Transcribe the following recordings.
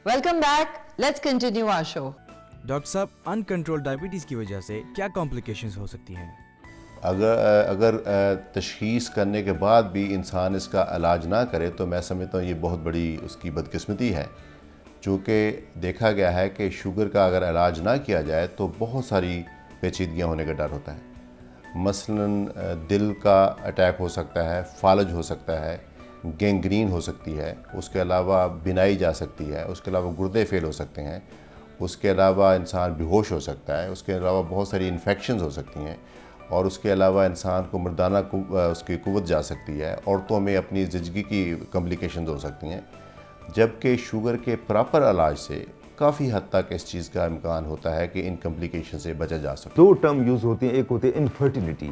Welcome back, let's continue our show. Doctor साहब, uncontrolled diabetes की वजह से क्या कॉम्प्लिकेशंस हो सकती हैं? अगर तशख़ीस करने के बाद भी इंसान इसका इलाज ना करे तो मैं समझता हूँ ये बहुत बड़ी उसकी बदकिस्मती है। चूँकि देखा गया है कि शुगर का अगर इलाज ना किया जाए तो बहुत सारी पेचीदगियाँ होने का डर होता है। मसलन दिल का अटैक हो सकता है, फालज हो सकता है, गैंग्रीन हो सकती है, उसके अलावा बिनाई जा सकती है, उसके अलावा गुर्दे फेल हो सकते हैं, उसके अलावा इंसान बेहोश हो सकता है, उसके अलावा बहुत सारी इन्फेक्शंस हो सकती हैं और उसके अलावा इंसान को मर्दाना उसकी कुव्वत जा सकती है। औरतों में अपनी ज़िंदगी की कॉम्प्लिकेशंस हो सकती हैं, जबकि शुगर के प्रॉपर इलाज से काफ़ी हद तक इस चीज़ का इम्कान होता है कि इन कॉम्प्लिकेशन से बचा जा सकता है। दो टर्म यूज़ होती हैं, एक होती है इनफर्टिलिटी,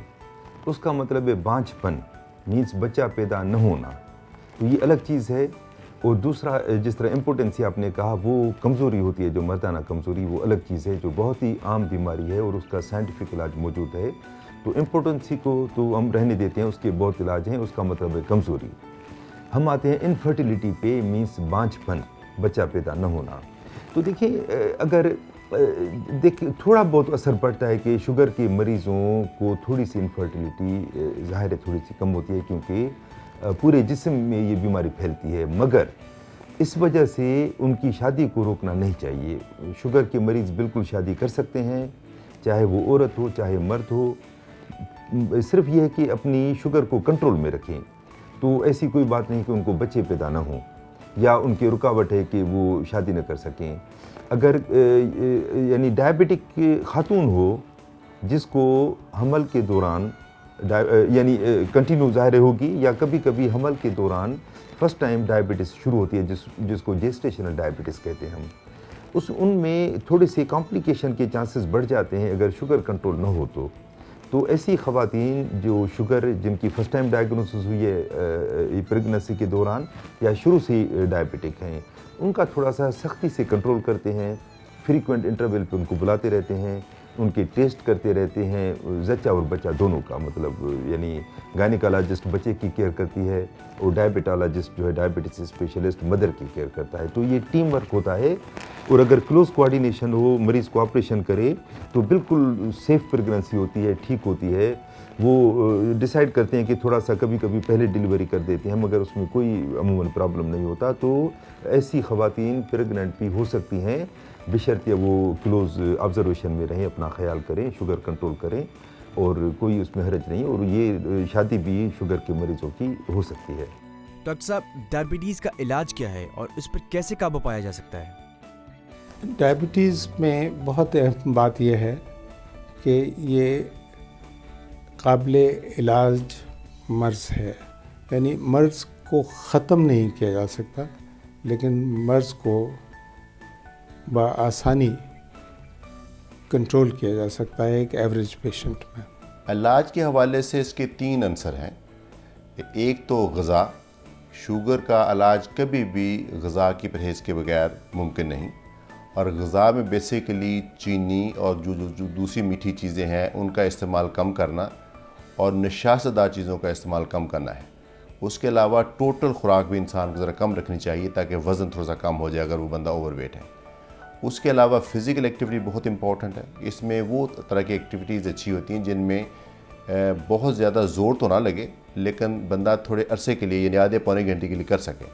उसका मतलब है बांझपन, मीन्स बच्चा पैदा न होना, तो ये अलग चीज़ है। और दूसरा, जिस तरह इम्पोर्टेंसी आपने कहा, वो कमज़ोरी होती है, जो मर्दाना कमज़ोरी, वो अलग चीज़ है, जो बहुत ही आम बीमारी है और उसका साइंटिफिक इलाज मौजूद है। तो इम्पोर्टेंसी को तो हम रहने देते हैं, उसके बहुत इलाज हैं, उसका मतलब है कमज़ोरी। हम आते हैं इनफर्टिलिटी पे, मीन्स बांझपन, बच्चा पैदा न होना। तो देखिए, अगर थोड़ा बहुत असर पड़ता है कि शुगर के मरीज़ों को थोड़ी सी इनफर्टिलिटी ज़ाहिर है थोड़ी सी कम होती है, क्योंकि पूरे जिस्म में ये बीमारी फैलती है, मगर इस वजह से उनकी शादी को रोकना नहीं चाहिए। शुगर के मरीज़ बिल्कुल शादी कर सकते हैं, चाहे वो औरत हो चाहे मर्द हो, सिर्फ ये है कि अपनी शुगर को कंट्रोल में रखें। तो ऐसी कोई बात नहीं कि उनको बच्चे पैदा ना हों या उनकी रुकावट है कि वो शादी न कर सकें। अगर यानी डायबिटिक खातून हो जिसको हमल के दौरान यानी कंटिन्यू ज़ाहिर होगी या कभी कभी हमल के दौरान फर्स्ट टाइम डायबिटीज़ शुरू होती है, जिसको जेस्टेशनल डायबिटीज़ कहते हैं हम, उनमें थोड़े से कॉम्प्लिकेशन के चांसेस बढ़ जाते हैं अगर शुगर कंट्रोल ना हो तो ऐसी ख़वातीन जो शुगर जिनकी फ़र्स्ट टाइम डायग्नोसिस हुई है प्रेगनेंसी के दौरान या शुरू से डायबिटिक हैं, उनका थोड़ा सा सख्ती से कंट्रोल करते हैं, फ्रीक्वेंट इंटरवल पे उनको बुलाते रहते हैं, उनके टेस्ट करते रहते हैं, जच्चा और बच्चा दोनों का, मतलब यानी गायनिकोलॉजिस्ट बच्चे की केयर करती है और डायबिटोलॉजिस्ट जो है डायबिटीज स्पेशलिस्ट मदर की केयर करता है। तो ये टीम वर्क होता है और अगर क्लोज कोऑर्डिनेशन हो, मरीज़ को ऑपरेशन करे तो बिल्कुल सेफ प्रेगनेंसी होती है, ठीक होती है। वो डिसाइड करते हैं कि थोड़ा सा कभी कभी पहले डिलीवरी कर देते हैं, मगर उसमें कोई अमूमन प्रॉब्लम नहीं होता। तो ऐसी ख़वातीन प्रेगनेंट भी हो सकती हैं, बशर्ते वो क्लोज ऑब्जर्वेशन में रहें, अपना ख्याल करें, शुगर कंट्रोल करें और कोई उसमें हर्ज नहीं। और ये शादी भी शुगर के मरीज़ों की हो सकती है। डॉक्टर साहब, डायबिटीज़ का इलाज क्या है और इस पर कैसे काबू पाया जा सकता है? डायबिटीज़ में बहुत अहम बात यह है कि ये काबिले इलाज मर्ज़ है, यानी मर्ज़ को ख़त्म नहीं किया जा सकता, लेकिन मर्ज़ को बआसानी कंट्रोल किया जा सकता है एक एवरेज पेशेंट में। इलाज के हवाले से इसके 3 आंसर हैं। एक तो ग़िज़ा, शुगर का इलाज कभी भी ग़िज़ा की परहेज़ के बगैर मुमकिन नहीं, और ग़िज़ा में बेसिकली चीनी और जो दूसरी मीठी चीज़ें हैं उनका इस्तेमाल कम करना और नशासदार चीज़ों का इस्तेमाल कम करना है। उसके अलावा टोटल खुराक भी इंसान को ज़रा कम रखनी चाहिए ताकि वज़न थोड़ा सा कम हो जाए अगर वो बंदा ओवरवेट है। उसके अलावा फ़िज़िकल एक्टिविटी बहुत इंपॉर्टेंट है। इसमें वो तरह की एक्टिविटीज़ अच्छी होती हैं जिनमें बहुत ज़्यादा ज़ोर तो ना लगे, लेकिन बंदा थोड़े अरसे के लिए यानी आधे पौने घंटे के लिए कर सके,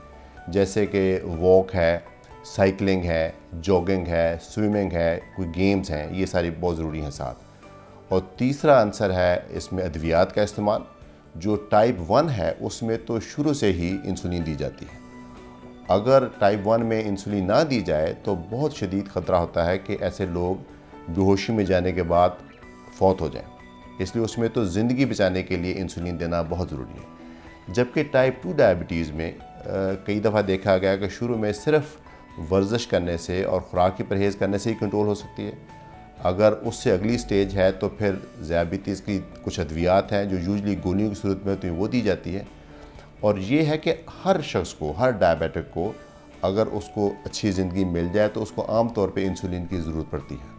जैसे कि वॉक है, साइकिलिंग है, जॉगिंग है, स्विमिंग है, कोई गेम्स हैं, ये सारी बहुत ज़रूरी हैं साथ। और तीसरा आंसर है इसमें अद्वियात का इस्तेमाल। जो टाइप 1 है उसमें तो शुरू से ही इंसुलिन दी जाती है। अगर टाइप 1 में इंसुलिन ना दी जाए तो बहुत शदीद ख़तरा होता है कि ऐसे लोग बेहोशी में जाने के बाद फौत हो जाएं, इसलिए उसमें तो ज़िंदगी बचाने के लिए इंसुलिन देना बहुत ज़रूरी है। जबकि टाइप 2 डायबिटीज़ में कई दफ़ा देखा गया कि शुरू में सिर्फ वर्जिश करने से और ख़ुराक की परहेज़ करने से ही कंट्रोल हो सकती है। अगर उससे अगली स्टेज है तो फिर ज़ियाबतीस की कुछ अद्वियात हैं जो यूजली गोलियों की सूरत में होती हैं, वो दी जाती है। और ये है कि हर शख्स को, हर डायबिटिक को अगर उसको अच्छी ज़िंदगी मिल जाए तो उसको आम तौर पे इंसुलिन की ज़रूरत पड़ती है।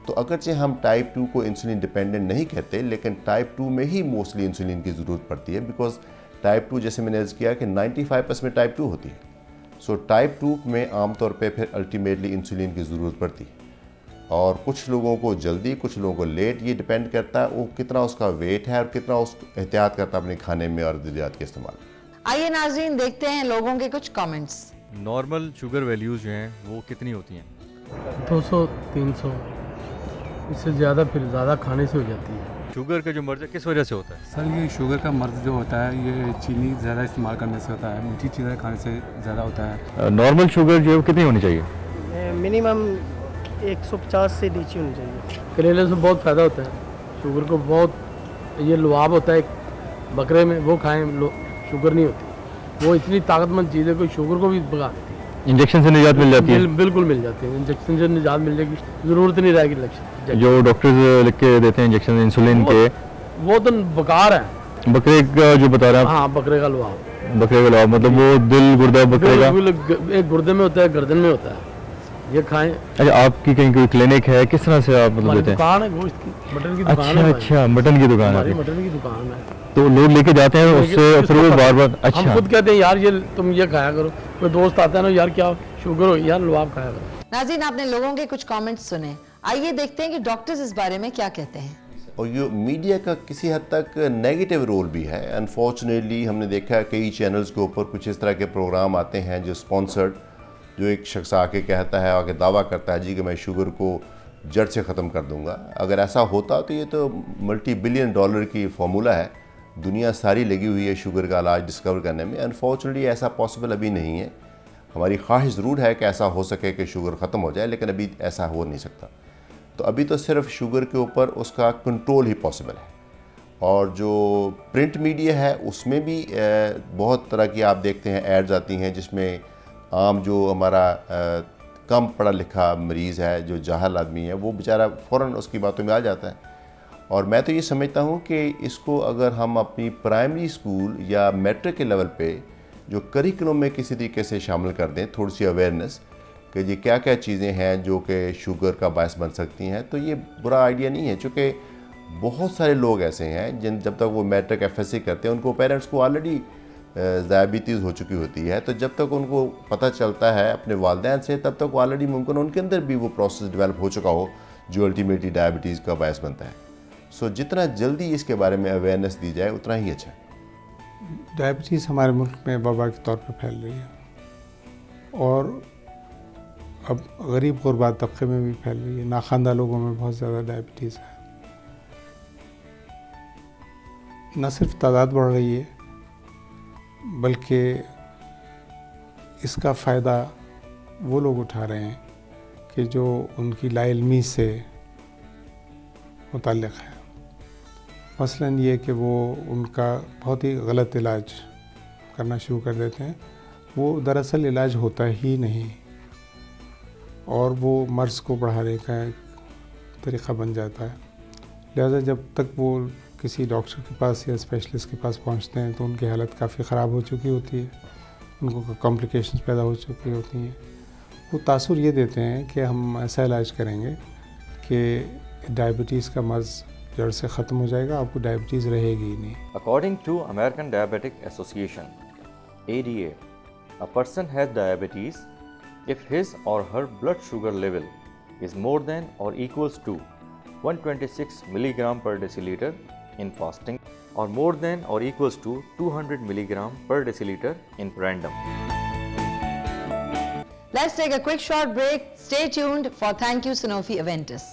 तो अगरचे हम टाइप 2 को इंसुलिन डिपेंडेंट नहीं कहते, लेकिन टाइप 2 में ही मोस्टली इंसुलिन की ज़रूरत पड़ती है, बिकॉज टाइप 2 जैसे मैंने अर्ज़ किया कि 95% टाइप 2 होती है। सो टाइप 2 में आमतौर पे फिर अल्टीमेटली इंसुलिन की ज़रूरत पड़ती है, और कुछ लोगों को जल्दी, कुछ लोगों को लेट। ये डिपेंड करता है वो कितना उसका वेट है और कितना उस एहतियात करता है अपने खाने में और अद्वियात के इस्तेमाल। आइए नाज़रीन देखते हैं लोगों के कुछ कमेंट्स। नॉर्मल शुगर वैल्यूज़ जो हैं वो कितनी होती हैं? 200-300, इससे ज़्यादा फिर ज़्यादा खाने से हो जाती है। शुगर का जो मर्ज है किस वजह से होता है? सर ये शुगर का मर्ज जो होता है ये चीनी ज़्यादा इस्तेमाल करने से होता है, मीठी चीज़ें खाने से ज़्यादा होता है। नॉर्मल शुगर जो है कितनी होनी चाहिए? मिनिमम 150 से नीचे होनी चाहिए। करेले से बहुत फ़ायदा होता है, शुगर को बहुत, ये लुआब होता है बकरे में, वो खाएं शुगर नहीं होती। वो इतनी ताकतमंद चीज़ है कि शुगर को भी भगा देती है। इंजेक्शन से निजात मिल जाती है? बिल्कुल मिल जाती है, इंजेक्शन से निजात मिल जाएगी, ज़रूरत नहीं रहेगी इंजेक्शन। जो डॉक्टर्स लिख के देते हैं इंजेक्शन इंसुलिन के, वो तो बेकार है। बकरे का जो बता रहे हैं? हाँ, बकरे का लुआब। बकरे का लुआब मतलब वो दिल गुर्दा बकरे का? एक गुर्दे में होता है, गर्दन में होता है, ये खाएं। अच्छा, आपकी कहीं कोई क्लिनिक है, किस तरह से आप मतलब देते हैं? दुकान है गोश्त की, मटन की दुकान है। अच्छा, मटन की दुकान है। मटन की दुकान है, तो लोग लेके जाते हैं उससे, फिर वो बार बार। अच्छा, हम खुद कहते हैं यार ये तुम ये खाया करो, कोई दोस्त आता है ना, यार क्या शुगर हो, यार लुआब खाया करो। नाज़रीन आपने लोगों के कुछ कमेंट्स सुने, आइए देखते हैं कि डॉक्टर्स इस बारे में क्या कहते हैं। और ये मीडिया का किसी हद तक नेगेटिव रोल भी है। अनफॉर्चुनेटली हमने देखा है कई चैनल्स के ऊपर कुछ इस तरह के प्रोग्राम आते हैं जो स्पॉन्सर्ड, जो एक शख्स आके कहता है, आके दावा करता है जी कि मैं शुगर को जड़ से ख़त्म कर दूंगा। अगर ऐसा होता तो ये तो मल्टी-बिलियन डॉलर की फार्मूला है, दुनिया सारी लगी हुई है शुगर का इलाज डिस्कवर करने में। अनफॉर्चुनेटली ऐसा पॉसिबल अभी नहीं है। हमारी ख्वाहिश ज़रूर है कि ऐसा हो सके कि शुगर ख़त्म हो जाए, लेकिन अभी ऐसा हो नहीं सकता। तो अभी तो सिर्फ शुगर के ऊपर उसका कंट्रोल ही पॉसिबल है। और जो प्रिंट मीडिया है उसमें भी बहुत तरह की आप देखते हैं एड्स आती हैं, जिसमें आम जो हमारा कम पढ़ा लिखा मरीज़ है, जो जाहल आदमी है, वो बेचारा फ़ौरन उसकी बातों में आ जाता है। और मैं तो ये समझता हूँ कि इसको अगर हम अपनी प्राइमरी स्कूल या मैट्रिक के लेवल पे जो करिकुलम में किसी तरीके से शामिल कर दें, थोड़ी सी अवेयरनेस कि ये क्या क्या चीज़ें हैं जो कि शुगर का बायस बन सकती हैं, तो ये बुरा आइडिया नहीं है। चूँकि बहुत सारे लोग ऐसे हैं जिन जब तक वो मैट्रिक FSC करते हैं, उनको पेरेंट्स को ऑलरेडी डायबिटीज़ हो चुकी होती है। तो जब तक उनको पता चलता है अपने वालिदैन से, तब तक ऑलरेडी मुमकिन उनके अंदर भी वो प्रोसेस डेवलप हो चुका हो जो अल्टीमेटली डायबिटीज़ का बायस बनता है। सो जितना जल्दी इसके बारे में अवेयरनेस दी जाए उतना ही अच्छा है। डायबिटीज़ हमारे मुल्क में वबा के तौर पर फैल रही है, और अब गरीब गुरबा तबके में भी फैल रही है। नाखानदा लोगों में बहुत ज़्यादा डायबिटीज़ है। न सिर्फ तादाद बढ़ रही है, बल्कि इसका फ़ायदा वो लोग उठा रहे हैं कि जो उनकी लाइल्मी से मुताल्लिक़ है। मसलन ये कि वो उनका बहुत ही गलत इलाज करना शुरू कर देते हैं। वो दरअसल इलाज होता ही नहीं, और वो मर्ज़ को बढ़ाने का एक तरीक़ा बन जाता है। लिहाजा जब तक वो किसी डॉक्टर के पास या स्पेशलिस्ट के पास पहुंचते हैं तो उनकी हालत काफ़ी ख़राब हो चुकी होती है, उनको कॉम्प्लिकेशंस पैदा हो चुकी होती हैं। वो तासुर ये देते हैं कि हम ऐसा इलाज करेंगे कि डायबिटीज़ का मर्ज़ जड़ से ख़त्म हो जाएगा, आपको डायबिटीज़ रहेगी ही नहीं। According to American Diabetic Association (ADA), a person has diabetes if his or her blood sugar level is more than or equals to 126 mg per deciliter in fasting or more than or equals to 200 mg per deciliter in random. Let's take a quick short break. Stay tuned for Thank You Sanofi Aventis.